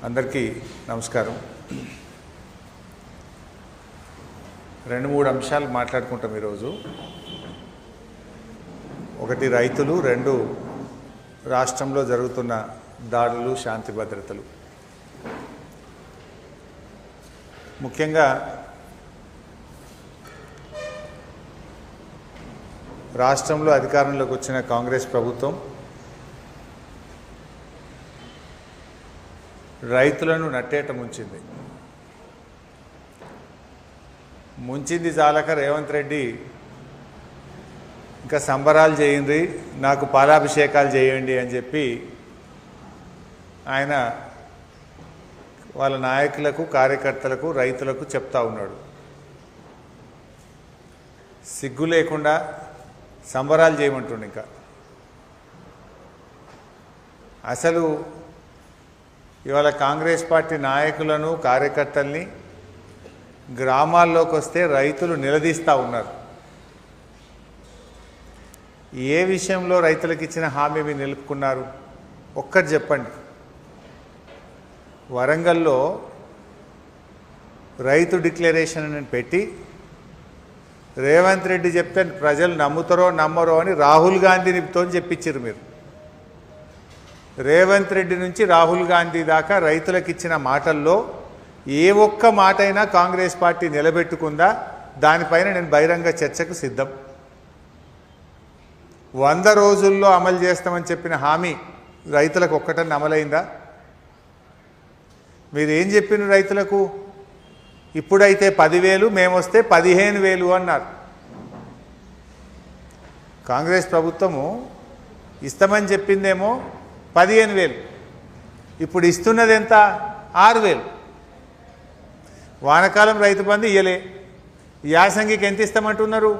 అందరికీ నమస్కారం. 2-3 అంశాలు మాట్లాడుకుంటాం ఈరోజు. ఒకటి రైతులు, 2 రాష్ట్రంలో జరుగుతున్న దాడులు, శాంతి భద్రతలు. ముఖ్యంగా రాష్ట్రంలో అధికారంలోకి వచ్చిన కాంగ్రెస్ ప్రభుత్వం రైతులను నట్టేట ముంచింది చాలక రేవంత్ రెడ్డి ఇంకా సంబరాలు చేయండి, నాకు పాలాభిషేకాలు చేయండి అని చెప్పి ఆయన వాళ్ళ నాయకులకు, కార్యకర్తలకు, రైతులకు చెప్తా ఉన్నాడు. సిగ్గు లేకుండా సంబరాలు చేయమంటుండు. ఇంకా అసలు ఇవాళ కాంగ్రెస్ పార్టీ నాయకులను, కార్యకర్తల్ని గ్రామాల్లోకి వస్తే రైతులు నిలదీస్తూ ఉన్నారు. ఏ విషయంలో రైతులకు ఇచ్చిన హామీ మీరు నిలుపుకున్నారు? ఒక్కటి చెప్పండి. వరంగల్లో రైతు డిక్లరేషన్ అని పెట్టి రేవంత్ రెడ్డి చెప్తే ప్రజలు నమ్ముతారో నమ్మరో అని రాహుల్ గాంధీనితో చెప్పించారు మీరు. రేవంత్ రెడ్డి నుంచి రాహుల్ గాంధీ దాకా రైతులకు ఇచ్చిన మాటల్లో ఏ ఒక్క మాట అయినా కాంగ్రెస్ పార్టీ నిలబెట్టుకుందా? దానిపైన నేను బహిరంగ చర్చకు సిద్ధం. 100 రోజుల్లో అమలు చేస్తామని చెప్పిన హామీ రైతులకు ఒక్కటన్నా అమలైందా? మీరు ఏం చెప్పిన రైతులకు? ఇప్పుడైతే 10,000, మేమొస్తే 15,000 అన్నారు. కాంగ్రెస్ ప్రభుత్వము ఇస్తామని చెప్పిందేమో 15,000, ఇప్పుడు ఇస్తున్నది ఎంత? 6,000. వానకాలం రైతు బంధు ఇయ్యలే, యాసంగికి ఎంత ఇస్తామంటున్నారు?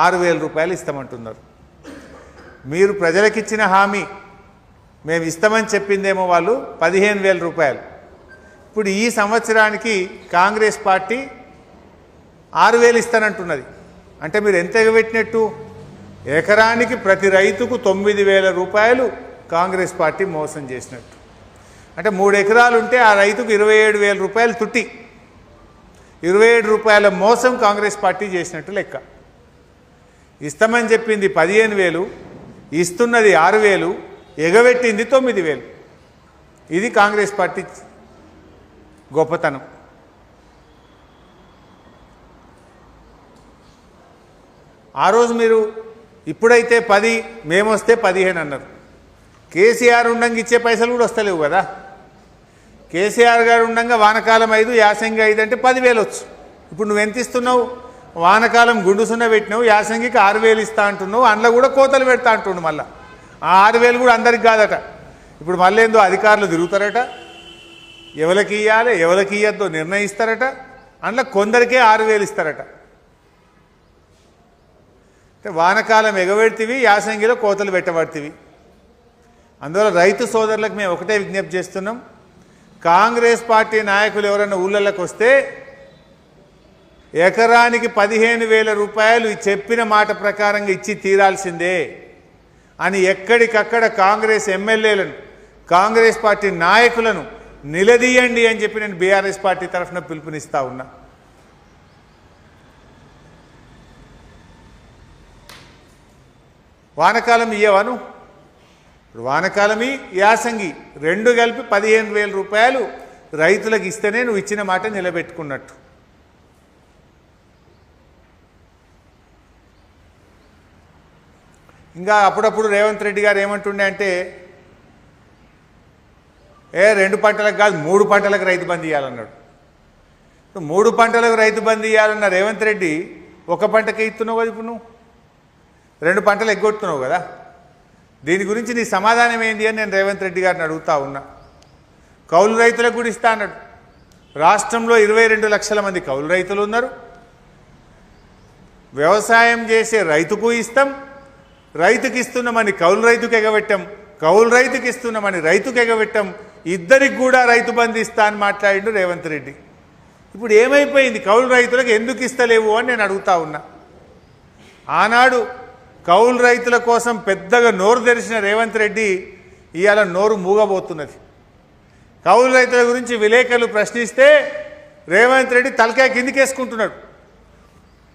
6,000 రూపాయలు ఇస్తామంటున్నారు. మీరు ప్రజలకు ఇచ్చిన హామీ మేము ఇస్తామని చెప్పిందేమో వాళ్ళు 15,000 రూపాయలు. ఇప్పుడు ఈ సంవత్సరానికి కాంగ్రెస్ పార్టీ 6,000 ఇస్తానంటున్నది. అంటే మీరు ఎంత ఎగబెట్టినట్టు? ఎకరానికి ప్రతి రైతుకు 9,000 రూపాయలు కాంగ్రెస్ పార్టీ మోసం చేసినట్టు. అంటే 3 ఎకరాలు ఉంటే ఆ రైతుకు 27,000 రూపాయలు తుట్టి, 27 రూపాయల మోసం కాంగ్రెస్ పార్టీ చేసినట్టు లెక్క. ఇస్తామని చెప్పింది 15,000, ఇస్తున్నది 6,000, ఎగబెట్టింది 9,000. ఇది కాంగ్రెస్ పార్టీ గొప్పతనం. ఆ రోజు మీరు ఇప్పుడైతే 10, మేమొస్తే 15 అన్నారు. కేసీఆర్ ఉండంగా ఇచ్చే పైసలు కూడా వస్తలేవు కదా. కేసీఆర్ గారు ఉండంగా వానకాలం 5, యాసంగి 5 అంటే 10,000 వచ్చు. ఇప్పుడు నువ్వు ఎంత ఇస్తున్నావు? వానకాలం గుండు సున్న పెట్టినావు, యాసంగికి 6,000 ఇస్తా అంటున్నావు. అందులో కూడా కోతలు పెడతా అంటుండు. మళ్ళీ ఆ 6,000 కూడా అందరికి కాదట. ఇప్పుడు మళ్ళీ ఏందో అధికారులు తిరుగుతారట, ఎవరికి ఇవ్వాలి ఎవరికి ఇవ్వద్దో నిర్ణయిస్తారట. అందులో కొందరికే 6,000 ఇస్తారట. అంటే వానకాలం ఎగబెడితివి, యాసంగిలో కోతలు పెట్టబడితివి. అందువల్ల రైతు సోదరులకు మేము ఒకటే విజ్ఞప్తి చేస్తున్నాం. కాంగ్రెస్ పార్టీ నాయకులు ఎవరైనా ఊళ్ళకి వస్తే ఎకరానికి 15,000 రూపాయలు చెప్పిన మాట ప్రకారంగా ఇచ్చి తీరాల్సిందే అని ఎక్కడికక్కడ కాంగ్రెస్ ఎమ్మెల్యేలను, కాంగ్రెస్ పార్టీ నాయకులను నిలదీయండి అని చెప్పి నేను బీఆర్ఎస్ పార్టీ తరఫున పిలుపునిస్తా ఉన్నా. వానకాలం ఇయ్యవాను? ఇప్పుడు వానకాలమి, యాసంగి 2 కలిపి 15,000 రూపాయలు రైతులకు ఇస్తేనే నువ్వు ఇచ్చిన మాట నిలబెట్టుకున్నట్టు. ఇంకా అప్పుడప్పుడు రేవంత్ రెడ్డి గారు ఏమంటుండే అంటే 2 పంటలకు కాదు 3 పంటలకు రైతు బంధు ఇవ్వాలన్నాడు. 3 పంటలకు రైతు బంధు ఇవ్వాలన్న రేవంత్ రెడ్డి 1 పంటకే ఇస్తున్నావు కదా. ఇప్పుడు నువ్వు 2 పంటలు ఎగ్గొట్టుతున్నావు కదా. దీని గురించి నీ సమాధానం ఏంటి అని నేను రేవంత్ రెడ్డి గారిని అడుగుతా ఉన్నా. కౌలు రైతులకు కూడా ఇస్తా అన్నాడు. రాష్ట్రంలో 22 లక్షల మంది కౌలు రైతులు ఉన్నారు. వ్యవసాయం చేసే రైతుకు ఇస్తాం, రైతుకి ఇస్తున్నామని కౌలు రైతుకు ఎగబెట్టాం, కౌలు రైతుకి ఇస్తున్నామని రైతుకు ఎగబెట్టాం. ఇద్దరికి కూడా రైతు బంధు ఇస్తా అని మాట్లాడిండు రేవంత్ రెడ్డి. ఇప్పుడు ఏమైపోయింది? కౌలు రైతులకు ఎందుకు ఇస్తలేవు అని నేను అడుగుతా ఉన్నా. ఆనాడు కౌలు రైతుల కోసం పెద్దగా నోరు తెరిచిన రేవంత్ రెడ్డి ఇవాళ నోరు మూగబోతున్నది. కౌలు రైతుల గురించి విలేకరులు ప్రశ్నిస్తే రేవంత్ రెడ్డి తలకాయ కిందికేసుకుంటున్నాడు,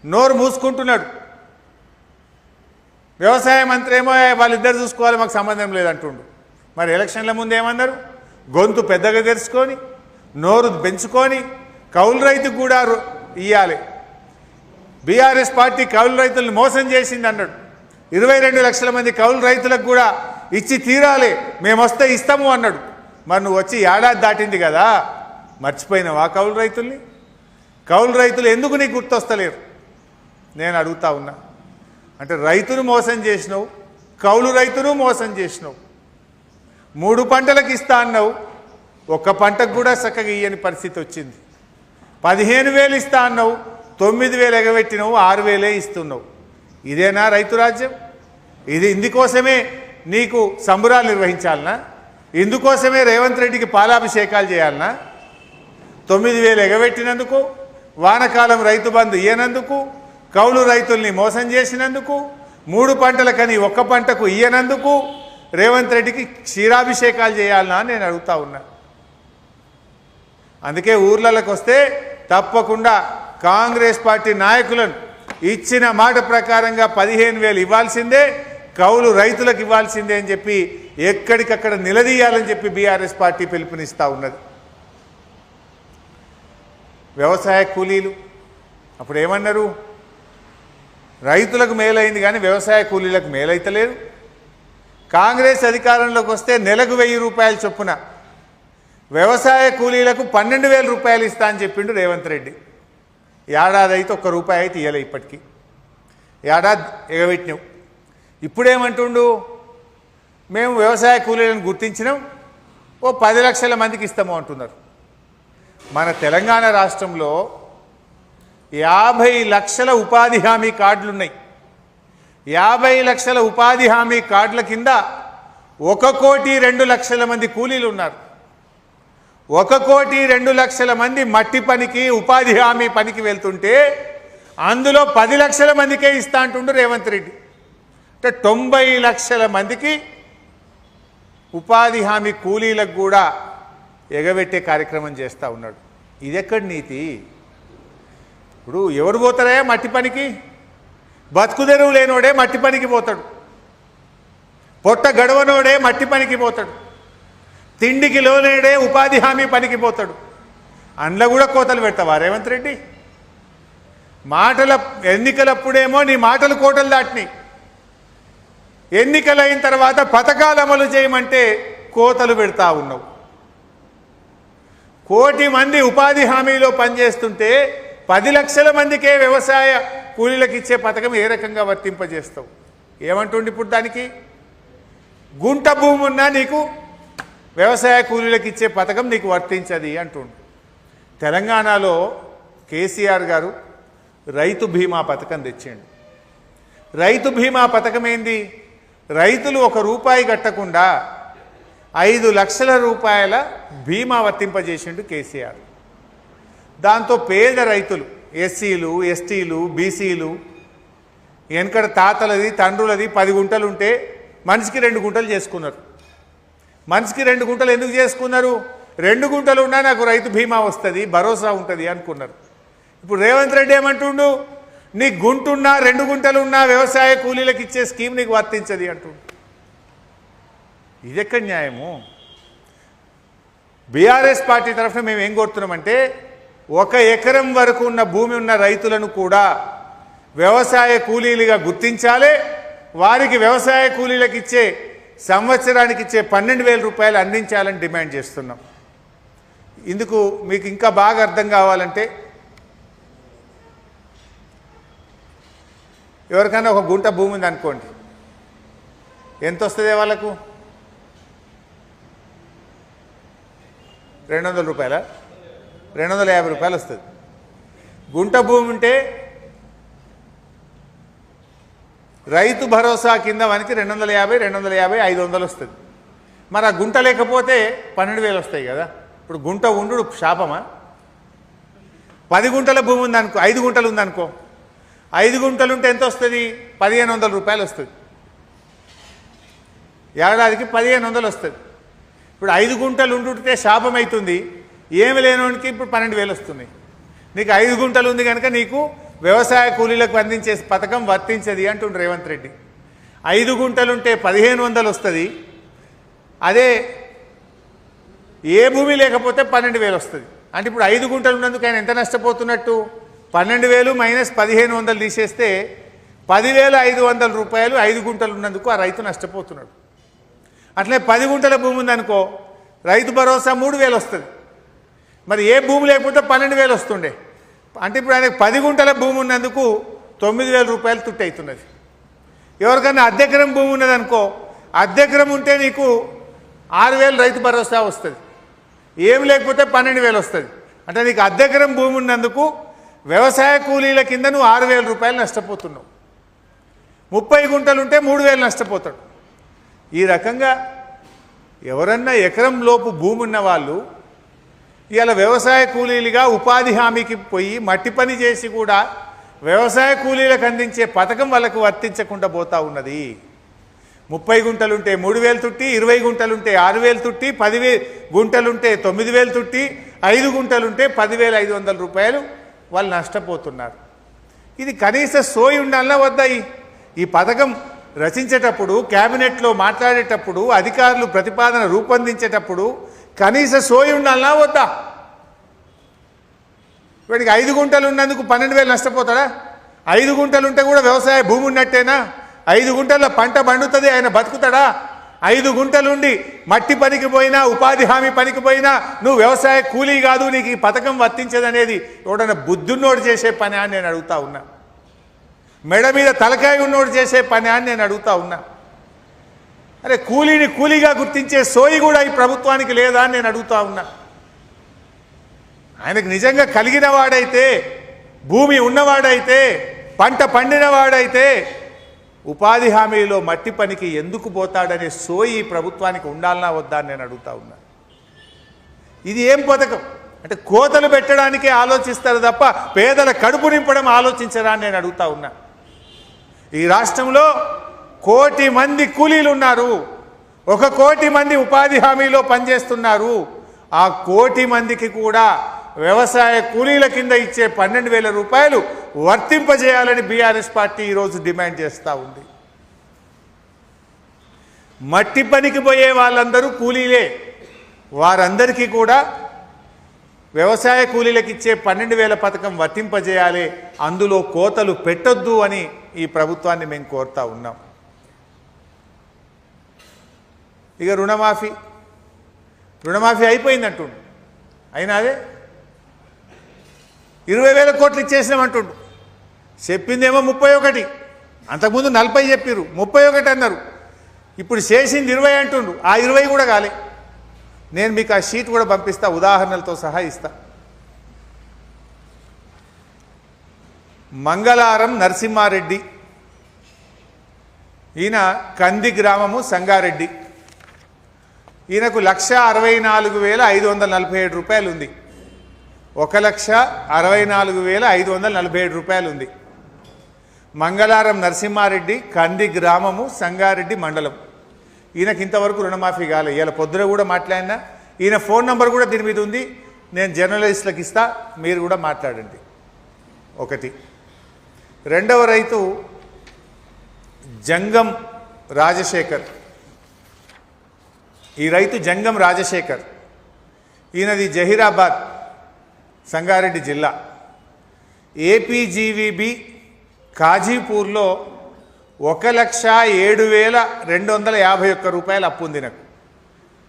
నోరు మూసుకుంటున్నాడు. వ్యవసాయ మంత్రి ఏమో వాళ్ళిద్దరు చూసుకోవాలి, మాకు సంబంధం లేదంటుండు. మరి ఎలక్షన్ల ముందు ఏమన్నారు? గొంతు పెద్దగా తెరుచుకొని నోరు పెంచుకొని కౌలు రైతుకు కూడా ఇవ్వాలి. బీఆర్ఎస్ పార్టీ కౌలు రైతులను మోసం చేసింది అన్నాడు. 22 లక్షల మంది కౌలు రైతులకు కూడా ఇచ్చి తీరాలి, మేము వస్తే ఇస్తాము అన్నాడు. మరి నువ్వు వచ్చి ఏడాది దాటింది కదా, మర్చిపోయినావా కౌలు రైతుల్ని? కౌలు రైతులు ఎందుకు నీకు గుర్తొస్తలేరు నేను అడుగుతా ఉన్నా. అంటే రైతును మోసం చేసినావు, కౌలు రైతును మోసం చేసినావు. 3 పంటలకు ఇస్తా అన్నావు, ఒక్క పంటకు కూడా చక్కగా ఇయ్యని పరిస్థితి వచ్చింది. 15,000 ఇస్తా అన్నావు, 9,000 ఎగబెట్టినావు, 6,000 ఇస్తున్నావు. ఇదేనా రైతు రాజ్యం? ఇందుకోసమే నీకు సంబురాలు నిర్వహించాలనా? ఇందుకోసమే రేవంత్ రెడ్డికి పాలాభిషేకాలు చేయాలనా? 9,000 ఎగబెట్టినందుకు, వానకాలం రైతు బంధు ఇయ్యనందుకు, కౌలు రైతుల్ని మోసం చేసినందుకు, 3 పంటలకని ఒక్క పంటకు ఇయ్యనందుకు రేవంత్ రెడ్డికి క్షీరాభిషేకాలు చేయాలనా నేను అడుగుతా ఉన్నా. అందుకే ఊర్లలోకి వస్తే తప్పకుండా కాంగ్రెస్ పార్టీ నాయకులను ఇచ్చిన మాట ప్రకారంగా 15,000 ఇవ్వాల్సిందే, కౌలు రైతులకు ఇవ్వాల్సిందే అని చెప్పి ఎక్కడికక్కడ నిలదీయాలని చెప్పి బీఆర్ఎస్ పార్టీ పిలుపునిస్తూ ఉన్నది. వ్యవసాయ కూలీలు అప్పుడు ఏమన్నారు? రైతులకు మేలైంది కానీ వ్యవసాయ కూలీలకు మేలైతలేదు. కాంగ్రెస్ అధికారంలోకి వస్తే నెలకు 1,000 రూపాయలు చొప్పున వ్యవసాయ కూలీలకు 12,000 రూపాయలు ఇస్తా అని చెప్పిండు రేవంత్ రెడ్డి. ఏడాది అయితే ఒక్క రూపాయి అయితే ఇవ్వలే, ఇప్పటికీ ఏడాది ఎగబెట్టినావు. ఇప్పుడేమంటుండు? మేము వ్యవసాయ కూలీలను గుర్తించినాం, ఓ 10 లక్షల మందికి ఇస్తాము అంటున్నారు. మన తెలంగాణ రాష్ట్రంలో 50 లక్షల ఉపాధి హామీ కార్డులు ఉన్నాయి. 50 లక్షల ఉపాధి హామీ కార్డుల కింద 1,02,00,000 మంది కూలీలు ఉన్నారు. 1,02,00,000 మంది మట్టి పనికి, ఉపాధి హామీ పనికి వెళ్తుంటే అందులో 10 లక్షల మందికే ఇస్తా అంటుండు రేవంత్ రెడ్డి. అంటే 90 లక్షల మందికి ఉపాధి హామీ కూలీలకు కూడా ఎగబెట్టే కార్యక్రమం చేస్తూ ఉన్నాడు. ఇదెక్కడి నీతి? ఇప్పుడు ఎవరు పోతారా మట్టి పనికి? బతుకుదెరువు లేనోడే మట్టి పనికి పోతాడు, పొట్ట గడవనోడే మట్టి పనికి పోతాడు, తిండికి లోనేడే ఉపాధి హామీ పనికి పోతాడు. అందులో కూడా కోతలు పెడతావా రేవంత్ రెడ్డి? ఎన్నికలప్పుడేమో నీ మాటలు కోటలు దాటినాయి, ఎన్నికలైన తర్వాత పథకాలు అమలు చేయమంటే కోతలు పెడతా ఉన్నావు. 1,00,00,000 మంది ఉపాధి హామీలో పనిచేస్తుంటే 10 లక్షల మందికే వ్యవసాయ కూలీలకు ఇచ్చే పథకం ఏ రకంగా వర్తింపజేస్తావు? ఏమంటుండి ఇప్పుడు దానికి? గుంట భూమి ఉన్నా నీకు వ్యవసాయ కూలీలకు ఇచ్చే పథకం నీకు వర్తించది అంటుండు. తెలంగాణలో కేసీఆర్ గారు రైతు బీమా పథకం తెచ్చిండు. రైతు బీమా పథకం ఏంది? రైతులు 1 రూపాయి కట్టకుండా 5 లక్షల రూపాయల బీమా వర్తింపజేసిండు కేసీఆర్. దాంతో పేద రైతులు, ఎస్సీలు, ఎస్టీలు, బీసీలు, వెనకడ తాతలది తండ్రులది 10 గుంటలు ఉంటే మనిషికి 2 గుంటలు చేసుకున్నారు. మనిషికి 2 గుంటలు ఎందుకు చేసుకున్నారు? 2 గుంటలు ఉన్నా నాకు రైతు బీమా వస్తుంది, భరోసా ఉంటుంది అనుకున్నారు. ఇప్పుడు రేవంత్ రెడ్డి ఏమంటుండు? నీకు గుంటున్నా 2 గుంటలు ఉన్నా వ్యవసాయ కూలీలకు ఇచ్చే స్కీమ్ నీకు వర్తించది అంటుండు. ఇదెక్కడ న్యాయము? బీఆర్ఎస్ పార్టీ తరఫున మేము ఏం కోరుతున్నామంటే 1 ఎకరం వరకు ఉన్న భూమి ఉన్న రైతులను కూడా వ్యవసాయ కూలీలుగా గుర్తించాలి. వారికి వ్యవసాయ కూలీలకు ఇచ్చే సంవత్సరానికి ఇచ్చే 12,000 రూపాయలు అందించాలని డిమాండ్ చేస్తున్నాం. ఇందుకు మీకు ఇంకా బాగా అర్థం కావాలంటే ఎవరికైనా 1 గుంట భూమి ఉంది అనుకోండి, ఎంత వస్తుంది వాళ్ళకు? 200 రూపాయలా? 250 రూపాయలు వస్తుంది. గుంట భూమి ఉంటే రైతు భరోసా కింద మనకి 250, 500 వస్తుంది. మరి ఆ గుంట లేకపోతే 12,000 వస్తాయి కదా. ఇప్పుడు గుంట ఉండు శాపమా? 10 గుంటల భూమి ఉందనుకో, 5 గుంటలు ఉందనుకో, 5 గుంటలు ఉంటే ఎంత వస్తుంది? 1,500 రూపాయలు వస్తుంది. ఏడాదికి 1,500 వస్తుంది. ఇప్పుడు 5 గుంటలు ఉంటుంటే శాపం అవుతుంది. ఏమి లేనోనికి ఇప్పుడు 12,000 వస్తుంది. నీకు 5 గుంటలు ఉంది కనుక నీకు వ్యవసాయ కూలీలకు అందించే పథకం వర్తించది అంటుండ్రు రేవంత్ రెడ్డి. 5 గుంటలుంటే 1,500 వస్తుంది. అదే ఏ భూమి లేకపోతే 12,000 వస్తుంది. అంటే ఇప్పుడు 5 గుంటలు ఉన్నందుకు ఆయన ఎంత నష్టపోతున్నట్టు? 12,000 మైనస్ 1,500 తీసేస్తే 10,500 రూపాయలు 5 గుంటలు ఉన్నందుకు ఆ రైతు నష్టపోతున్నాడు. అట్లే 10 గుంటల భూమి ఉందనుకో రైతు భరోసా 3,000 వస్తుంది. మరి ఏ భూమి లేకపోతే 12,000 వస్తుండే. అంటే ఇప్పుడు ఆయనకు 10 గుంటల భూమి ఉన్నందుకు 9,000 రూపాయలు తుట్టి అవుతున్నది. ఎవరికన్నా అద్దెకరం భూమి ఉన్నదనుకో అద్దెకరం ఉంటే నీకు 6,000 రైతు భరోసా వస్తుంది. ఏం లేకపోతే 12,000 వస్తుంది. అంటే నీకు అద్దెకరం భూమి ఉన్నందుకు వ్యవసాయ కూలీల కింద నువ్వు 6,000 రూపాయలు నష్టపోతున్నావు. 30 గుంటలు ఉంటే 3,000 నష్టపోతాడు. ఈ రకంగా ఎవరన్నా ఎకరం లోపు భూమి ఉన్న వాళ్ళు ఇవాళ వ్యవసాయ కూలీలుగా ఉపాధి హామీకి పోయి మట్టి పని చేసి కూడా వ్యవసాయ కూలీలకు అందించే పథకం వాళ్ళకు వర్తించకుండా పోతా ఉన్నది. 30 గుంటలుంటే 3,000 తుట్టి, 20 గుంటలుంటే 6,000 తుట్టి, 10 గుంటలుంటే 9,000 తుట్టి, 5 గుంటలుంటే 10,500 రూపాయలు వాళ్ళు నష్టపోతున్నారు. ఇది కనీస సోయి ఉండాలన్నా వద్దా? ఈ పథకం రచించేటప్పుడు క్యాబినెట్లో మాట్లాడేటప్పుడు అధికారులు ప్రతిపాదన రూపొందించేటప్పుడు కనీస సోయి ఉండాలన్నా వద్దా? వీడికి 5 గుంటలు ఉన్నందుకు 12,000 నష్టపోతాడా? 5 గుంటలుంటే కూడా వ్యవసాయ భూమి ఉన్నట్టేనా? 5 గుంటల్లో పంట పండుతుంది, ఆయన బతుకుతాడా? 5 గుంటలుండి మట్టి పనికి పోయినా ఉపాధి హామీ పనికి పోయినా నువ్వు వ్యవసాయ కూలీ కాదు, నీకు ఈ పథకం వర్తించదనేది ఎవడన్నా బుద్ధున్నోడు చేసే పని అని నేను అడుగుతా ఉన్నా. మెడ మీద తలకాయ ఉన్నోడు చేసే పని అని నేను అడుగుతా ఉన్నా. అరే కూలీని కూలీగా గుర్తించే సోయి కూడా ఈ ప్రభుత్వానికి లేదా అని నేను అడుగుతా ఉన్నా. ఆయనకు నిజంగా కలిగిన వాడైతే, భూమి ఉన్నవాడైతే, పంట పండినవాడైతే ఉపాధి హామీలో మట్టి పనికి ఎందుకు పోతాడనే సోయి ప్రభుత్వానికి ఉండాలన్నా వద్దా అని నేను అడుగుతా ఉన్నా. ఇది ఏం పథకం అంటే కోతలు పెట్టడానికే ఆలోచిస్తారు తప్ప పేదల కడుపు నింపడం ఆలోచించరా అని నేను అడుగుతా ఉన్నా. ఈ రాష్ట్రంలో 1 కోటి మంది కూలీలు ఉన్నారు, 1 కోటి మంది ఉపాధి హామీలో పనిచేస్తున్నారు. ఆ 1 కోటి మందికి కూడా వ్యవసాయ కూలీల కింద ఇచ్చే 12,000 రూపాయలు వర్తింపజేయాలని బీఆర్ఎస్ పార్టీ ఈరోజు డిమాండ్ చేస్తూ ఉంది. మట్టి పనికి పోయే వాళ్ళందరూ కూలీలే, వారందరికీ కూడా వ్యవసాయ కూలీలకు ఇచ్చే 12,000 పథకం వర్తింపజేయాలి, అందులో కోతలు పెట్టొద్దు అని ఈ ప్రభుత్వాన్ని మేము కోరుతా ఉన్నాం. ఇక రుణమాఫీ అయిపోయిందంటుండు. అయినా అదే 20,000 కోట్లు ఇచ్చేసినామంటుండు. చెప్పిందేమో 31, అంతకుముందు 40 చెప్పిర్రు, 31 అన్నారు. ఇప్పుడు చేసింది 20 అంటుండు. ఆ 20 కూడా కాలే. నేను మీకు ఆ షీట్ కూడా పంపిస్తా, ఉదాహరణలతో సహా ఇస్తా. మంగళారం నరసింహారెడ్డి, ఈయన కంది గ్రామము సంగారెడ్డి. ఈయనకు 1,64,547 రూపాయలు ఉంది. 1,64,547 రూపాయలు ఉంది. మంగళారం నరసింహారెడ్డి, కంది గ్రామము, సంగారెడ్డి మండలం. ఈయనకి ఇంతవరకు రుణమాఫీ కాలే. ఇలా పొద్దున కూడా మాట్లాడినా, ఈయన ఫోన్ నంబర్ కూడా దీని మీద ఉంది, నేను జర్నలిస్టులకు ఇస్తా, మీరు కూడా మాట్లాడండి. ఒకటి. రెండవ రైతు జంగం రాజశేఖర్. ఈ రైతు జంగం రాజశేఖర్, ఈయనది జహీరాబాద్, సంగారెడ్డి జిల్లా. ఏపీజీవీబీ కాజీపూర్లో 1,07,251 రూపాయలు అప్పు ఉంది. నాకు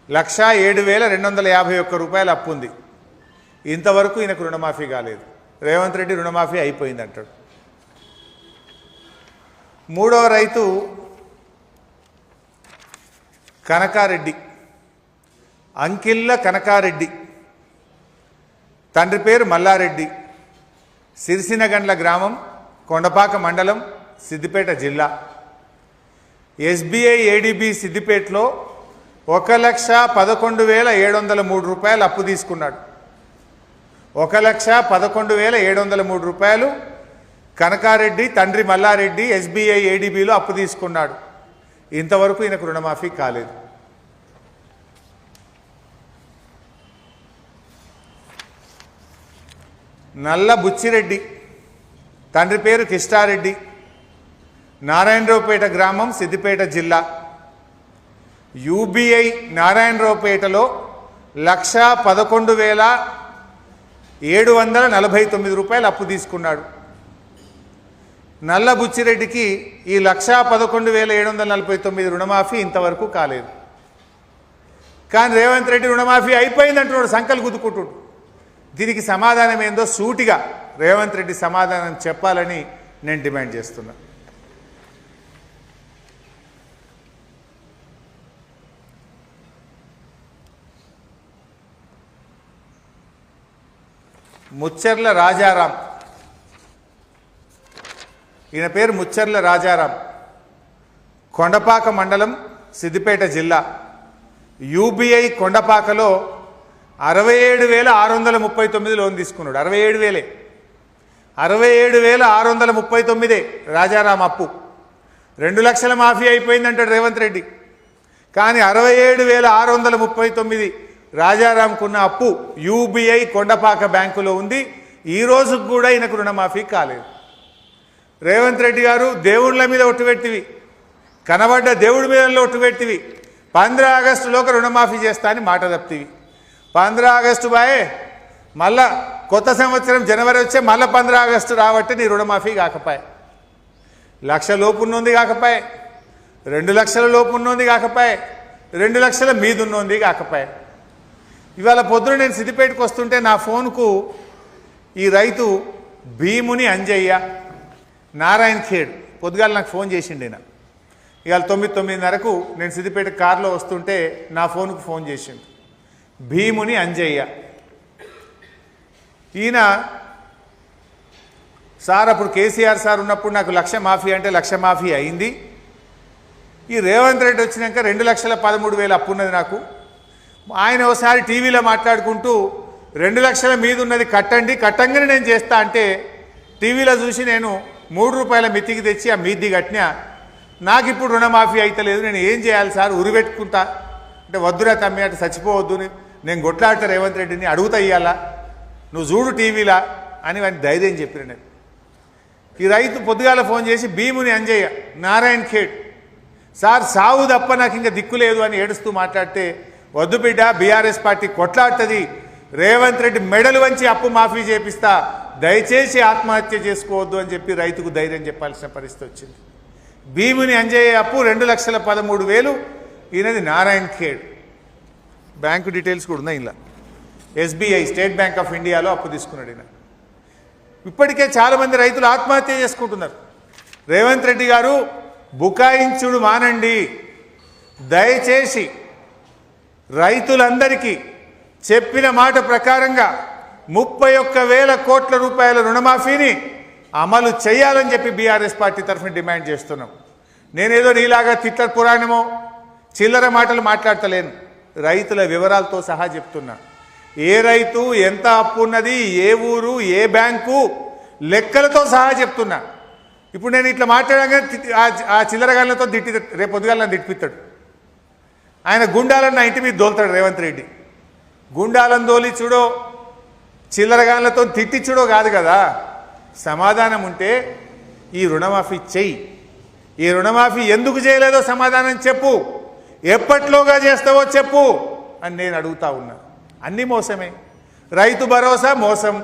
1,07,251 రూపాయలు అప్పు ఉంది. ఇంతవరకు ఈయనకు రుణమాఫీ కాలేదు. రేవంత్ రెడ్డి రుణమాఫీ అయిపోయింది అంటాడు. మూడవ రైతు కనకారెడ్డి, అంకిళ్ళ కనకారెడ్డి, తండ్రి పేరు మల్లారెడ్డి, సిరిసినగండ్ల గ్రామం, కొండపాక మండలం, సిద్దిపేట జిల్లా. ఎస్బీఐ ఏడీబీ సిద్దిపేటలో 1,11,703 రూపాయలు అప్పు తీసుకున్నాడు. 1,11,703 రూపాయలు కనకారెడ్డి తండ్రి మల్లారెడ్డి ఎస్బీఐ ఏడీబీలో అప్పు తీసుకున్నాడు. ఇంతవరకు ఈయనకు రుణమాఫీ కాలేదు. నల్ల బుచ్చిరెడ్డి, తండ్రి పేరు కిష్టారెడ్డి, నారాయణరావుపేట గ్రామం, సిద్దిపేట జిల్లా. యూబీఐ నారాయణరావుపేటలో 1,11,749 రూపాయలు అప్పు తీసుకున్నాడు. నల్ల బుచ్చిరెడ్డికి ఈ 1,11,749 రుణమాఫీ ఇంతవరకు కాలేదు. కానీ రేవంత్ రెడ్డి రుణమాఫీ అయిపోయిందంటున్నాడు, సంకలు గుద్దుకుంటున్నాడు. దీనికి సమాధానం ఏందో సూటిగా రేవంత్ రెడ్డి సమాధానం చెప్పాలని నేను డిమాండ్ చేస్తున్నా. ముచ్చర్ల రాజారాం, ఈయన పేరు ముచ్చర్ల రాజారాం, కొండపాక మండలం, సిద్దిపేట జిల్లా. యూబీఐ కొండపాకలో 67,639 లోన్ తీసుకున్నాడు. 67,639 రాజారాం అప్పు. 2 లక్షల మాఫీ అయిపోయిందంటాడు రేవంత్ రెడ్డి. కానీ 67,639 రాజారాంకున్న అప్పు యూబీఐ కొండపాక బ్యాంకులో ఉంది. ఈ రోజుకు కూడా ఈయనకు రుణమాఫీ కాలేదు. రేవంత్ రెడ్డి గారు దేవుళ్ళ మీద ఒట్టు పెట్టివి, కనబడ్డ దేవుడి మీద ఒట్టు పెట్టివి, 15 ఆగస్టులోకి రుణమాఫీ చేస్తా అని మాట తప్పివి. 15 ఆగస్టు బాయే, మళ్ళా కొత్త సంవత్సరం జనవరి వచ్చే మళ్ళీ 15 ఆగస్టు రాబట్టి నీ రుణమాఫీ కాకపాయే. 1,00,000 లోపు ఉన్నోంది కాకపాయే, 2 లక్షల లోపు ఉన్నోంది కాకపాయే, 2 లక్షల మీద ఉన్నోంది కాకపాయే. ఇవాళ పొద్దున నేను సిద్దిపేటకు వస్తుంటే నా ఫోన్కు ఈ రైతు భీముని అంజయ్య, నారాయణ ఖేడ్, పొద్దుగాల నాకు ఫోన్ చేసిండు. ఈయన ఇవాళ 9:30కు నేను సిద్దిపేట కారులో వస్తుంటే నా ఫోన్కు ఫోన్ చేసిండు. భీముని అంజయ్య, ఈయన సార్ అప్పుడు కేసీఆర్ సార్ ఉన్నప్పుడు నాకు 1,00,000 మాఫీ అంటే 1,00,000 మాఫీ అయింది. ఈ రేవంత్ రెడ్డి వచ్చినాక 2,13,000 అప్పు ఉన్నది నాకు. ఆయన ఒకసారి టీవీలో మాట్లాడుకుంటూ 2 లక్షల మీద ఉన్నది కట్టండి, కట్టంగానే నేను చేస్తా అంటే టీవీలో చూసి నేను 3 రూపాయల మితికి తెచ్చి ఆ మీది కట్టినా. నాకు ఇప్పుడు రుణమాఫీ అయితలేదు, నేను ఏం చేయాలి సార్, ఉరిపెట్టుకుంటా అంటే వద్దురా తమ్మి, అటు చచ్చిపోవద్దు, నేను కొట్లాడతా రేవంత్ రెడ్డిని, అడుగుతా ఇయ్యాలా, నువ్వు చూడు టీవీలా అని వాడిని ధైర్యం చెప్పిన. నేను ఈ రైతు పొద్దుగాల ఫోన్ చేసి భీముని అంజయ్య, నారాయణ ఖేడ్, సార్ సావు తప్ప నాకు ఇంకా దిక్కు లేదు అని ఏడుస్తూ మాట్లాడితే, వద్దు బిడ్డ, బీఆర్ఎస్ పార్టీ కొట్లాడుతుంది, రేవంత్ రెడ్డి మెడలు వంచి అప్పు మాఫీ చేపిస్తా, దయచేసి ఆత్మహత్య చేసుకోవద్దు అని చెప్పి రైతుకు ధైర్యం చెప్పాల్సిన పరిస్థితి వచ్చింది. భీముని అంజయ్య అప్పు 2,13,000, ఈయనది నారాయణ ఖేడ్. బ్యాంకు డీటెయిల్స్ కూడా ఉన్నాయి ఇలా. ఎస్బీఐ, స్టేట్ బ్యాంక్ ఆఫ్ ఇండియాలో అప్పు తీసుకున్నాడు ఈయన. ఇప్పటికే చాలామంది రైతులు ఆత్మహత్య చేసుకుంటున్నారు. రేవంత్ రెడ్డి గారు బుకాయించుడు మానండి, దయచేసి రైతులందరికీ చెప్పిన మాట ప్రకారంగా 31,000 కోట్ల రూపాయల రుణమాఫీని అమలు చేయాలని చెప్పి బీఆర్ఎస్ పార్టీ తరఫున డిమాండ్ చేస్తున్నాం. నేనేదో నీలాగా తిట్ల పురాణమో చిల్లర మాటలు మాట్లాడతలేను, రైతుల వివరాలతో సహా చెప్తున్నా. ఏ రైతు ఎంత అప్పు ఉన్నది, ఏ ఊరు, ఏ బ్యాంకు, లెక్కలతో సహా చెప్తున్నా. ఇప్పుడు నేను ఇట్లా మాట్లాడగానే ఆ చిల్లరగాళ్ళతో రేపు పొద్దుగాల తిట్టిపిస్తాడు. ఆయన గుండాలను నా ఇంటి మీద దోలుతాడు రేవంత్ రెడ్డి. గుండాలను దోలి చూడో, చిల్లరగాళ్ళతో తిట్టించుడో కాదు కదా. సమాధానం ఉంటే ఈ రుణమాఫీ చెయ్యి, ఈ రుణమాఫీ ఎందుకు చేయలేదో సమాధానం చెప్పు, ఎప్పట్లోగా చేస్తావో చెప్పు అని నేను అడుగుతా ఉన్నా. అన్నీ మోసమే. రైతు భరోసా మోసం,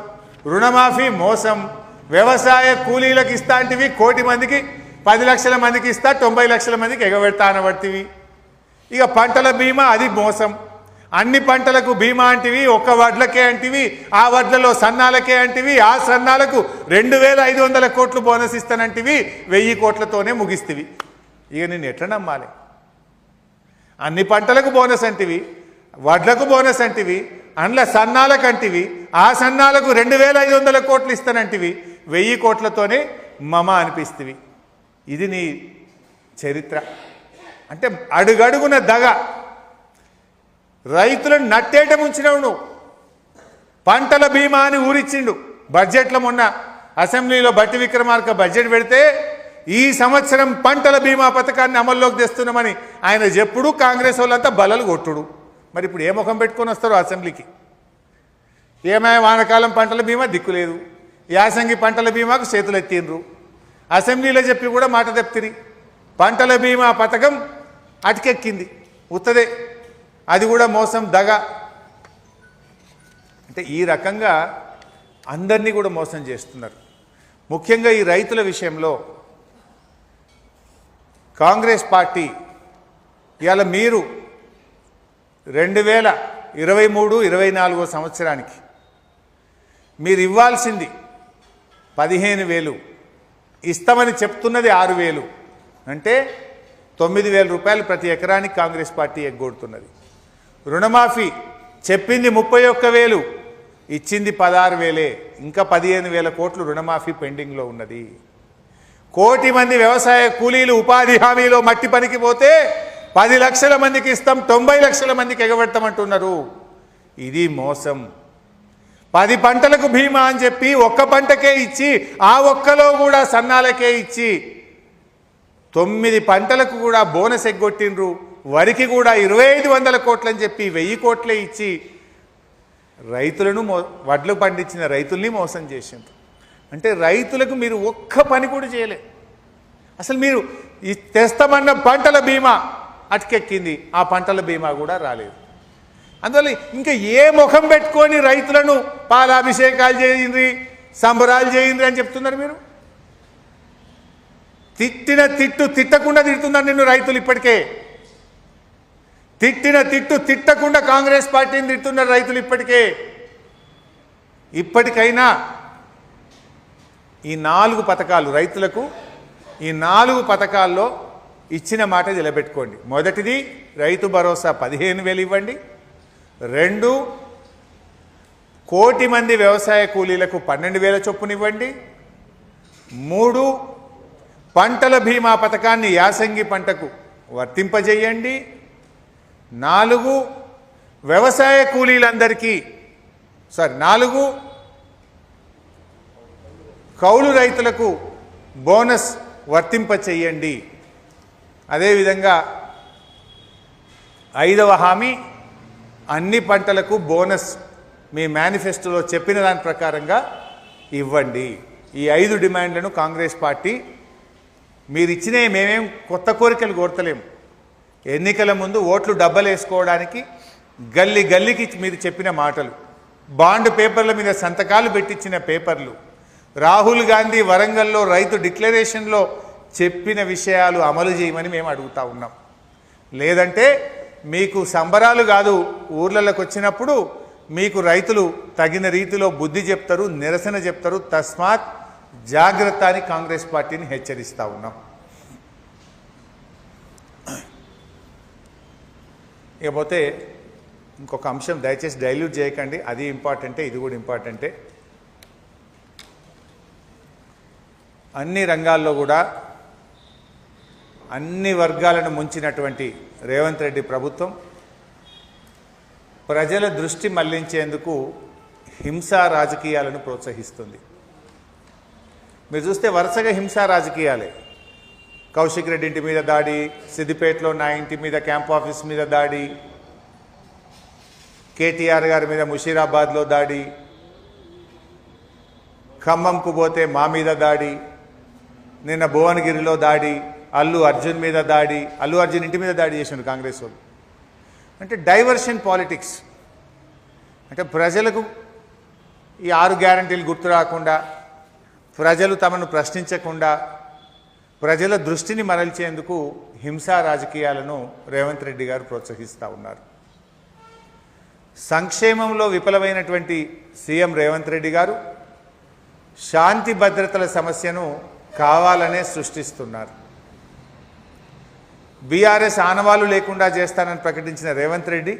రుణమాఫీ మోసం, వ్యవసాయ కూలీలకు ఇస్తా అంటివి 1 కోటి మందికి 10 లక్షల మందికి ఇస్తా 90 లక్షల మందికి ఎగబెడతా అనబడితివి. ఇక పంటల బీమా అది మోసం, అన్ని పంటలకు బీమా అంటివి, ఒక్క వడ్లకే అంటివి, ఆ వడ్లలో సన్నాలకే అంటివి, ఆ సన్నాలకు 2,500 కోట్లు బోనస్ ఇస్తానంటివి, 1000 కోట్లతోనే ముగిస్తేవి. ఇక నేను ఎట్లా నమ్మాలి? అన్ని పంటలకు బోనస్ అంటివి, వడ్లకు బోనస్ అంటివి, అండ్ల సన్నాలకు అంటివి, ఆ సన్నాలకు 2,500 కోట్లు ఇస్తానంటివి, 1000 కోట్లతోనే మమ అనిపిస్తేవి. ఇది నీ చరిత్ర. అంటే అడుగడుగున దగ, రైతులను నట్టేట ముంచినావు నువ్వు. పంటల బీమా అని ఊరిచ్చిండు బడ్జెట్లో. మొన్న అసెంబ్లీలో బట్టి విక్రమార్క బడ్జెట్ పెడితే ఈ సంవత్సరం పంటల బీమా పథకాన్ని అమల్లోకి తెస్తున్నామని ఆయన చెప్పుడు, కాంగ్రెస్ వాళ్ళంతా బలలు కొట్టుడు. మరి ఇప్పుడు ఏ ముఖం పెట్టుకొని వస్తారో అసెంబ్లీకి? ఏమైనా వానకాలం పంటల బీమా దిక్కులేదు, యాసంగి పంటల బీమాకు చేతులు ఎత్తిండ్రు, అసెంబ్లీలో చెప్పి కూడా మాట తప్పిరి. పంటల బీమా పథకం అటుకెక్కింది, ఉత్తదే, అది కూడా మోసం, దగ. అంటే ఈ రకంగా అందరినీ కూడా మోసం చేస్తున్నారు. ముఖ్యంగా ఈ రైతుల విషయంలో కాంగ్రెస్ పార్టీ ఇవాళ మీరు 2023-24 సంవత్సరానికి మీరు ఇవ్వాల్సింది 15,000, ఇస్తామని చెప్తున్నది 6,000, అంటే 9,000 రూపాయలు ప్రతి ఎకరానికి కాంగ్రెస్ పార్టీ ఎగ్గొడుతున్నది. రుణమాఫీ చెప్పింది 31,000, ఇచ్చింది 16,000, ఇంకా 15,000 కోట్లు రుణమాఫీ పెండింగ్లో ఉన్నది. 1 కోటి మంది వ్యవసాయ కూలీలు ఉపాధి హామీలో మట్టి పనికి పోతే 10 లక్షల మందికి ఇస్తాం, 90 లక్షల మందికి ఎగబెడతామంటున్నారు. ఇది మోసం. 10 పంటలకు బీమా అని చెప్పి 1 పంటకే ఇచ్చి, ఆ ఒక్కలో కూడా సన్నాలకే ఇచ్చి 9 పంటలకు కూడా బోనస్ ఎగ్గొట్టిండ్రు. వరికి కూడా 2,500 కోట్లు అని చెప్పి 1,000 కోట్లే ఇచ్చి రైతులను వడ్లు పండించిన రైతుల్ని మోసం చేసిండ్రు. అంటే రైతులకు మీరు ఒక్క పని కూడా చేయలే. అసలు మీరు తెస్తామన్న పంటల బీమా అటుకెక్కింది, ఆ పంటల బీమా కూడా రాలేదు. అందువల్ల ఇంకా ఏ ముఖం పెట్టుకొని రైతులను పాలాభిషేకాలు చేయండి, సంబరాలు చేయండి అని చెప్తున్నారు మీరు. తిట్టిన తిట్టు తిట్టకుండా తిడుతున్నారు నిన్ను రైతులు. ఇప్పటికే తిట్టిన తిట్టు తిట్టకుండా కాంగ్రెస్ పార్టీని తిడుతున్నారు రైతులు. ఇప్పటికైనా ఈ 4 పథకాలు రైతులకు, ఈ 4 పథకాల్లో ఇచ్చిన మాట నిలబెట్టుకోండి. మొదటిది రైతు భరోసా 15,000 ఇవ్వండి. 2, 1 కోటి మంది వ్యవసాయ కూలీలకు 12,000 చొప్పున ఇవ్వండి. 3, పంటల బీమా పథకాన్ని యాసంగి పంటకు వర్తింపజేయండి. 4, వ్యవసాయ కూలీలందరికీ 4 కౌలు రైతులకు బోనస్ వర్తింపచేయండి. అదేవిధంగా 5వ హామీ, అన్ని పంటలకు బోనస్ మీ మేనిఫెస్టోలో చెప్పిన దాని ప్రకారంగా ఇవ్వండి. ఈ 5 డిమాండ్లను కాంగ్రెస్ పార్టీ మీరు ఇచ్చినవి. మేమేం కొత్త కోరికలు కోరతలేము. ఎన్నికల ముందు ఓట్లు డబ్బలు వేసుకోవడానికి గల్లీ గల్లీకి మీరు చెప్పిన మాటలు, బాండ్ పేపర్ల మీద సంతకాలు పెట్టించిన పేపర్లు, రాహుల్ గాంధీ వరంగల్లో రైతు డిక్లరేషన్లో చెప్పిన విషయాలు అమలు చేయమని మేము అడుగుతా ఉన్నాం. లేదంటే మీకు సంబరాలు కాదు, ఊర్లలోకి వచ్చినప్పుడు మీకు రైతులు తగిన రీతిలో బుద్ధి చెప్తారు, నిరసన చెప్తారు. తస్మాత్ జాగ్రత్త అని కాంగ్రెస్ పార్టీని హెచ్చరిస్తూ ఉన్నాం. ఇకపోతే ఇంకొక అంశం, దయచేసి డైల్యూట్ చేయకండి, అది ఇంపార్టెంటే, ఇది కూడా ఇంపార్టెంటే. అన్ని రంగాల్లో కూడా అన్ని వర్గాలను ముంచినటువంటి రేవంత్ రెడ్డి ప్రభుత్వం ప్రజల దృష్టి మళ్లించేందుకు హింసా రాజకీయాలను ప్రోత్సహిస్తుంది. మీరు చూస్తే వరుసగా హింసా రాజకీయాలే. కౌశిక్ రెడ్డి ఇంటి మీద దాడి, సిద్దిపేటలో నా ఇంటి మీద క్యాంప్ ఆఫీస్ మీద దాడి, కేటీఆర్ గారి మీద ముషీరాబాద్లో దాడి, ఖమ్మంకు పోతే మా మీద దాడి, నిన్న భువనగిరిలో దాడి, అల్లు అర్జున్ మీద దాడి, అల్లు అర్జున్ ఇంటి మీద దాడి చేసిండు కాంగ్రెస్ వాళ్ళు. అంటే డైవర్షన్ పాలిటిక్స్. అంటే ప్రజలకు ఈ 6 గ్యారంటీలు గుర్తు రాకుండా, ప్రజలు తమను ప్రశ్నించకుండా, ప్రజల దృష్టిని మరల్చేందుకు హింసా రాజకీయాలను రేవంత్ రెడ్డి గారు ప్రోత్సహిస్తూ ఉన్నారు. సంక్షేమంలో విఫలమైనటువంటి సీఎం రేవంత్ రెడ్డి గారు శాంతి భద్రతల సమస్యను కావాలనే సృష్టిస్తున్నారు. బీఆర్ఎస్ ఆనవాలు లేకుండా చేస్తానని ప్రకటించిన రేవంత్ రెడ్డి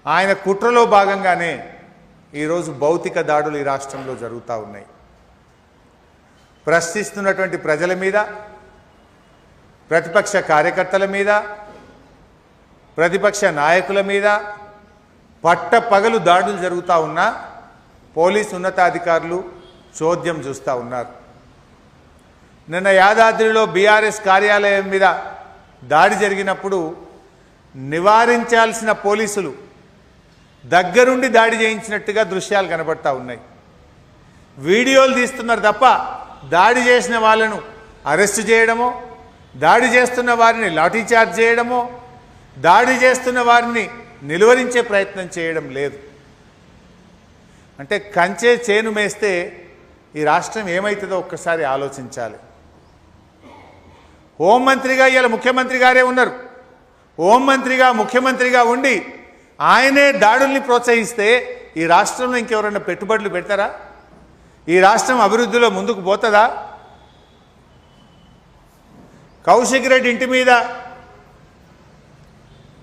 ఆయన కుట్రలో భాగంగానే ఈరోజు భౌతిక దాడులు ఈ రాష్ట్రంలో జరుగుతూ ఉన్నాయి. ప్రశ్నిస్తున్నటువంటి ప్రజల మీద, ప్రతిపక్ష కార్యకర్తల మీద, ప్రతిపక్ష నాయకుల మీద పట్టపగలు దాడులు జరుగుతూ ఉన్నా పోలీసు ఉన్నతాధికారులు చోద్యం చూస్తూ ఉన్నారు. నిన్న యాదాద్రిలో బీఆర్ఎస్ కార్యాలయం మీద దాడి జరిగినప్పుడు నివారించాల్సిన పోలీసులు దగ్గరుండి దాడి చేయించినట్టుగా దృశ్యాలు కనబడతా ఉన్నాయి. వీడియోలు తీస్తున్నారు తప్ప దాడి చేసిన వాళ్ళను అరెస్ట్ చేయడమో, దాడి చేస్తున్న వారిని లాఠీ చార్జ్ చేయడమో, దాడి చేస్తున్న వారిని నిలువరించే ప్రయత్నం చేయడం లేదు. అంటే కంచే చేను మేస్తే ఈ రాష్ట్రం ఏమవుతుందో ఒక్కసారి ఆలోచించాలి. హోంమంత్రిగా ఇలా ముఖ్యమంత్రి గారే ఉన్నారు. హోంమంత్రిగా ముఖ్యమంత్రిగా ఉండి ఆయనే దాడుల్ని ప్రోత్సహిస్తే ఈ రాష్ట్రంలో ఇంకెవరైనా పెట్టుబడులు పెడతారా? ఈ రాష్ట్రం అభివృద్ధిలో ముందుకు పోతుందా? కౌశిక్ రెడ్డి ఇంటి మీద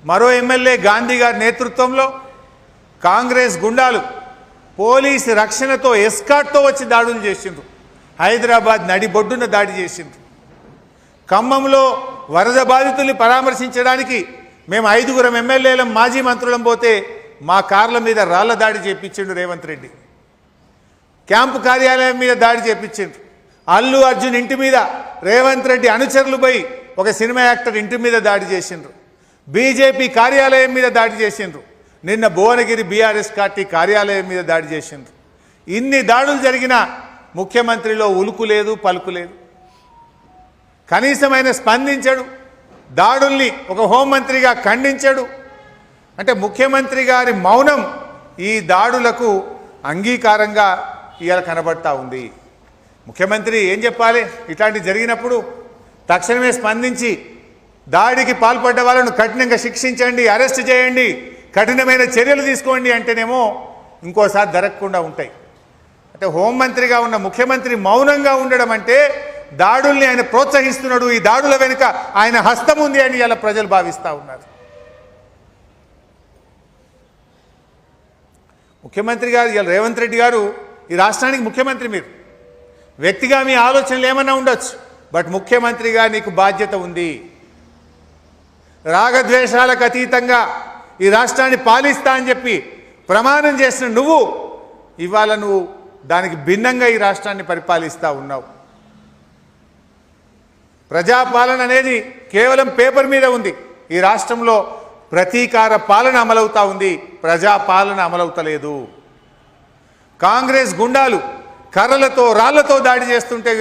మరో ఎమ్మెల్యే గాంధీ గారి నేతృత్వంలో కాంగ్రెస్ గుండాలు పోలీసు రక్షణతో ఎస్కాట్తో వచ్చి దాడులు చేసిండ్రు. హైదరాబాద్ నడిబొడ్డున దాడి చేసిండ్రు. ఖమ్మంలో వరద బాధితుల్ని పరామర్శించడానికి మేము 5గురం ఎమ్మెల్యేలం మాజీ మంత్రులం పోతే మా కార్ల మీద రాళ్ల దాడి చేపించిండు రేవంత్ రెడ్డి. క్యాంపు కార్యాలయం మీద దాడి చేపించిండ్రు. అల్లు అర్జున్ ఇంటి మీద రేవంత్ రెడ్డి అనుచరులు పోయి ఒక సినిమా యాక్టర్ ఇంటి మీద దాడి చేసిండ్రు. బీజేపీ కార్యాలయం మీద దాడి చేసిండ్రు. నిన్న భువనగిరి బీఆర్ఎస్ పార్టీ కార్యాలయం మీద దాడి చేసిండ్రు. ఇన్ని దాడులు జరిగినా ముఖ్యమంత్రిలో ఉలుకు లేదు, పలుకు లేదు. కనీసమైన స్పందించడు. దాడుల్ని ఒక హోంమంత్రిగా ఖండించడు. అంటే ముఖ్యమంత్రి గారి మౌనం ఈ దాడులకు అంగీకారంగా ఇవాళ కనబడతా ఉంది. ముఖ్యమంత్రి ఏం చెప్పాలి? ఇట్లాంటి జరిగినప్పుడు తక్షణమే స్పందించి దాడికి పాల్పడ్డ వాళ్ళను కఠినంగా శిక్షించండి, అరెస్ట్ చేయండి, కఠినమైన చర్యలు తీసుకోండి అంటేనేమో ఇంకోసారి జరగకుండా ఉంటాయి. అంటే హోంమంత్రిగా ఉన్న ముఖ్యమంత్రి మౌనంగా ఉండడం అంటే దాడుల్ని ఆయన ప్రోత్సహిస్తున్నాడు, ఈ దాడుల వెనుక ఆయన హస్తం ఉంది అని ఇలా ప్రజలు భావిస్తూ ఉన్నారు. ముఖ్యమంత్రి గారు ఇలా రేవంత్ రెడ్డి గారు ఈ రాష్ట్రానికి ముఖ్యమంత్రి. మీరు వ్యక్తిగా మీ ఆలోచనలు ఏమన్నా ఉండొచ్చు, బట్ ముఖ్యమంత్రిగా నీకు బాధ్యత ఉంది. రాగద్వేషాలకు అతీతంగా ఈ రాష్ట్రాన్ని పాలిస్తా అని చెప్పి ప్రమాణం చేసిన నువ్వు ఇవాళ నువ్వు దానికి భిన్నంగా ఈ రాష్ట్రాన్ని పరిపాలిస్తూ ఉన్నావు. ప్రజాపాలన అనేది కేవలం పేపర్ మీద ఉంది. ఈ రాష్ట్రంలో ప్రతీకార పాలన అమలవుతా ఉంది, ప్రజాపాలన అమలవుతలేదు. కాంగ్రెస్ గుండాలు కర్రలతో రాళ్లతో దాడి చేస్తుంటే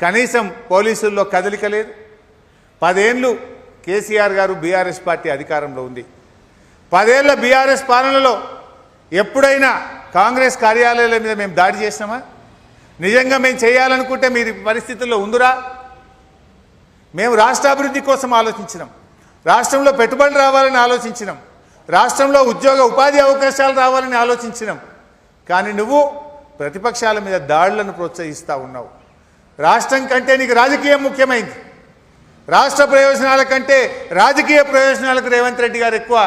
కనీసం పోలీసుల్లో కదలిక లేదు. 10 ఏళ్ళు కేసీఆర్ గారు బీఆర్ఎస్ పార్టీ అధికారంలో ఉంది. 10 ఏళ్ల బీఆర్ఎస్ పాలనలో ఎప్పుడైనా కాంగ్రెస్ కార్యాలయాల మీద మేము దాడి చేసినామా? నిజంగా మేము చేయాలనుకుంటే మీరు పరిస్థితుల్లో ఉందిరా? మేము రాష్ట్ర అభివృద్ధి కోసం ఆలోచించినాం, రాష్ట్రంలో పెట్టుబడులు రావాలని ఆలోచించినాం, రాష్ట్రంలో ఉద్యోగ ఉపాధి అవకాశాలు రావాలని ఆలోచించినాం. కానీ నువ్వు ప్రతిపక్షాల మీద దాడులను ప్రోత్సహిస్తూ ఉన్నావు. రాష్ట్రం కంటే నీకు రాజకీయం ముఖ్యమైంది. రాష్ట్ర ప్రయోజనాల కంటే రాజకీయ ప్రయోజనాలకు రేవంత్ రెడ్డి గారు ఎక్కువ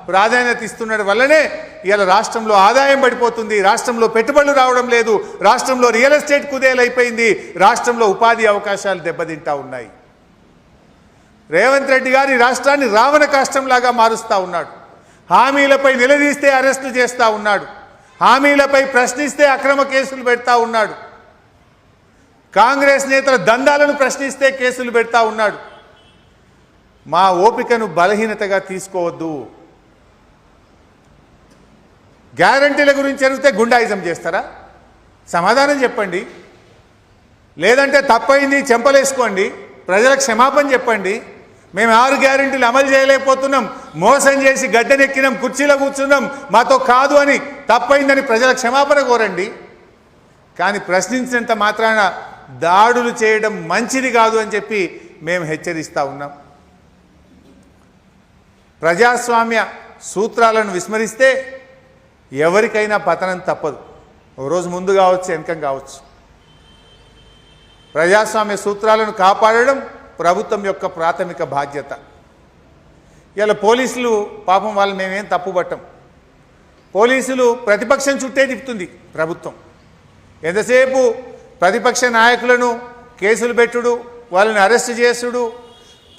ప్రాధాన్యత ఇస్తున్న వల్లనే ఇవాళ రాష్ట్రంలో ఆదాయం పడిపోతుంది, రాష్ట్రంలో పెట్టుబడులు రావడం లేదు, రాష్ట్రంలో రియల్ ఎస్టేట్ కుదేలైపోయింది, రాష్ట్రంలో ఉపాధి అవకాశాలు దెబ్బతింటా ఉన్నాయి. రేవంత్ రెడ్డి గారు ఈ రాష్ట్రాన్ని రావణ కాష్టంలాగా మారుస్తూ ఉన్నాడు. హామీలపై నిలదీస్తే అరెస్టులు చేస్తూ ఉన్నాడు, హామీలపై ప్రశ్నిస్తే అక్రమ కేసులు పెడతా ఉన్నాడు, కాంగ్రెస్ నేతల దందాలను ప్రశ్నిస్తే కేసులు పెడతా ఉన్నాడు. మా ఓపికను బలహీనతగా తీసుకోవద్దు. గ్యారంటీల గురించి అడిగితే గుండాయిజం చేస్తారా? సమాధానం చెప్పండి. లేదంటే తప్పైంది చెంపలేసుకోండి, ప్రజలకు క్షమాపణ చెప్పండి. మేము 6 గ్యారంటీలు అమలు చేయలేకపోతున్నాం, మోసం చేసి గడ్డనెక్కినాం, కుర్చీలో కూర్చున్నాం, మాతో కాదు అని తప్పైందని ప్రజల క్షమాపణ కోరండి. కానీ ప్రశ్నించినంత మాత్రాన దాడులు చేయడం మంచిది కాదు అని చెప్పి మేము హెచ్చరిస్తూ ఉన్నాం. ప్రజాస్వామ్య సూత్రాలను విస్మరిస్తే ఎవరికైనా పతనం తప్పదు. ఓ రోజు ముందు కావచ్చు, వెనకం కావచ్చు. ప్రజాస్వామ్య సూత్రాలను కాపాడడం ప్రభుత్వం యొక్క ప్రాథమిక బాధ్యత. ఇలా పోలీసులు పాపం వాళ్ళు మేమేం తప్పుపట్టం. పోలీసులు ప్రతిపక్షం చుట్టే తిప్పుతుంది ప్రభుత్వం. ఎంతసేపు ప్రతిపక్ష నాయకులను కేసులు పెట్టుడు, వాళ్ళని అరెస్ట్ చేసుడు,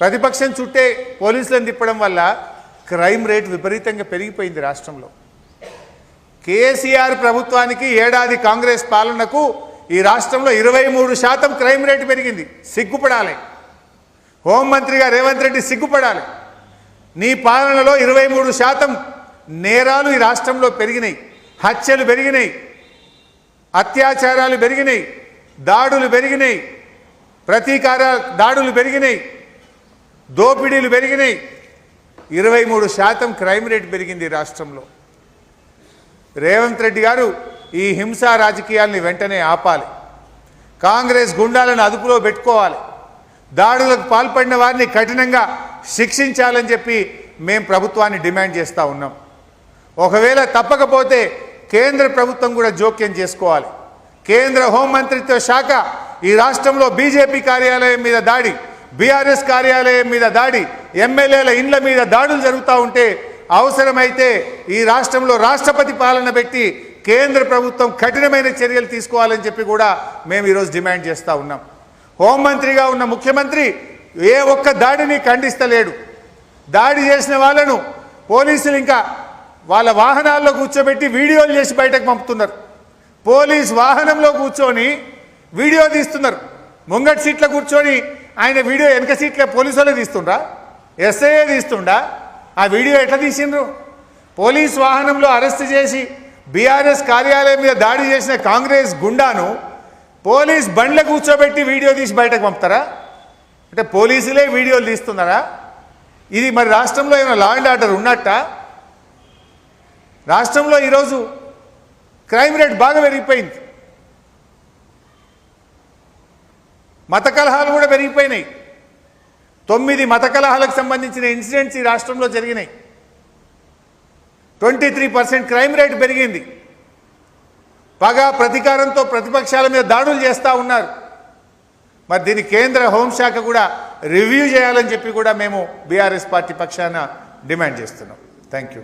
ప్రతిపక్షం చుట్టే పోలీసులను తిప్పడం వల్ల క్రైమ్ రేట్ విపరీతంగా పెరిగిపోయింది రాష్ట్రంలో. కేసీఆర్ ప్రభుత్వానికి ఏడాది కాంగ్రెస్ పాలనకు ఈ రాష్ట్రంలో 23% క్రైమ్ రేటు పెరిగింది. సిగ్గుపడాలి. హోంమంత్రిగా రేవంత్ రెడ్డి సిగ్గుపడాలి. నీ పాలనలో 23% నేరాలు ఈ రాష్ట్రంలో పెరిగినాయి, హత్యలు పెరిగినాయి, అత్యాచారాలు పెరిగినాయి, దాడులు పెరిగినాయి, ప్రతీకార దాడులు పెరిగినాయి, దోపిడీలు పెరిగినాయి. 23% క్రైమ్ రేట్ పెరిగింది రాష్ట్రంలో. రేవంత్ రెడ్డి గారు ఈ హింసా రాజకీయాల్ని వెంటనే ఆపాలి. కాంగ్రెస్ గుండాలను అదుపులో పెట్టుకోవాలి. దాడులకు పాల్పడిన వారిని కఠినంగా శిక్షించాలని చెప్పి మేము ప్రభుత్వాన్ని డిమాండ్ చేస్తూ ఉన్నాం. ఒకవేళ తప్పకపోతే కేంద్ర ప్రభుత్వం కూడా జోక్యం చేసుకోవాలి. కేంద్ర హోంమంత్రిత్వ శాఖ ఈ రాష్ట్రంలో బీజేపీ కార్యాలయం మీద దాడి, బీఆర్ఎస్ కార్యాలయం మీద దాడి, ఎమ్మెల్యేల ఇండ్ల మీద దాడులు జరుగుతూ ఉంటే అవసరమైతే ఈ రాష్ట్రంలో రాష్ట్రపతి పాలన పెట్టి కేంద్ర ప్రభుత్వం కఠినమైన చర్యలు తీసుకోవాలని చెప్పి కూడా మేము ఈరోజు డిమాండ్ చేస్తూ ఉన్నాం. హోంమంత్రిగా ఉన్న ముఖ్యమంత్రి ఏ ఒక్క దాడిని ఖండిస్తలేడు. దాడి చేసిన వాళ్ళను పోలీసులు ఇంకా వాళ్ళ వాహనాల్లో కూర్చోబెట్టి వీడియోలు చేసి బయటకు పంపుతున్నారు. పోలీస్ వాహనంలో కూర్చొని వీడియో తీస్తున్నారు. ముంగటి సీట్లో కూర్చొని ఆయన వీడియో వెనక సీట్లో పోలీసు వాళ్ళే తీస్తుండ్రా, ఎస్ఐఏ తీస్తుండా? ఆ వీడియో ఎట్లా తీసిండ్రు? పోలీస్ వాహనంలో అరెస్ట్ చేసి బీఆర్ఎస్ కార్యాలయం మీద దాడి చేసిన కాంగ్రెస్ గుండాను పోలీస్ బండ్ల కూర్చోబెట్టి వీడియో తీసి బయటకు పంపుతారా? అంటే పోలీసులే వీడియోలు తీస్తున్నారా? ఇది మరి రాష్ట్రంలో ఏమైనా లా అండ్ ఆర్డర్ ఉన్నట్ట? రాష్ట్రంలో ఈరోజు క్రైమ్ రేట్ బాగా పెరిగిపోయింది. మత కలహాలు కూడా పెరిగిపోయినాయి. 9 మత కలహాలకు సంబంధించిన ఇన్సిడెంట్స్ ఈ రాష్ట్రంలో జరిగినాయి. 23% క్రైమ్ రేట్ పెరిగింది. పగ ప్రతీకారంతో ప్రతిపక్షాల మీద దాడులు చేస్తూ ఉన్నారు. మరి దీన్ని కేంద్ర హోంశాఖ కూడా రివ్యూ చేయాలని చెప్పి కూడా మేము బీఆర్ఎస్ పార్టీ పక్షాన డిమాండ్ చేస్తున్నాం. Thank you.